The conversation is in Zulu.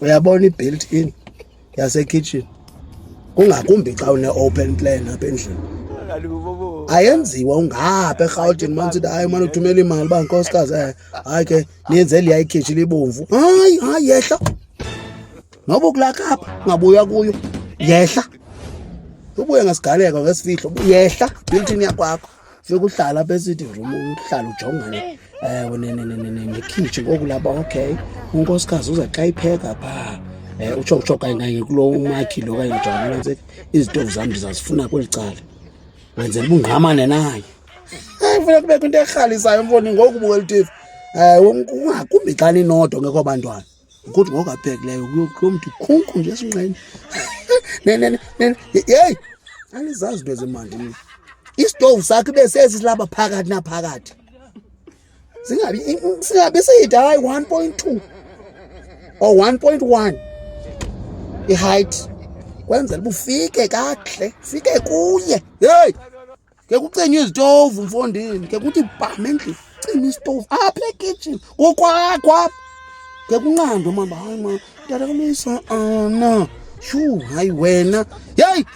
uyabona i-built in yasekitchen kungakumbi xa une-open plan apha endlini ayenziwa ungapha eRhawutini manisithi hayi mane uthumela imali uba nkosikazi hayi ke niyenzele yayikhitshi libomvu hayi yehla noba ukulakapha ungabuya kuyo yehla ubuye ngesigaleko ngesifihlo yehla built-in yakwakho fika uhlala apha esitting room uhlala ujongane nekhitshi ngoku lapha okay unkosikazi uza xa ipheka phaa utsho kanye kulo umakhi lo kanye ujonge izitovu zam ndizazifuna kweli cala wenzela ubungqamane naye funeka kubekho into erhalisayo mfoni ngoku ubukela iTV ungakumbi xa ninodwa ngekho bantwana ukuthi ngoku aphekileyo kulo mntu khunku nje esinqeni yeyi andizazi into ezimandi mina isitovu sakho ibe sesilapha phakathi naphakathi singabi siyithi hayi 1.2 or 1.1 i-height kwenzela uba ufike kakuhle ufike kuye heyi ke kucinywa izitovu mfondini ke kuthi bham endlini cima isitovu apha ekitchen kokwakho ke kunqandwe mani hayi ma tata kamisa ana shu hayi wena yeyi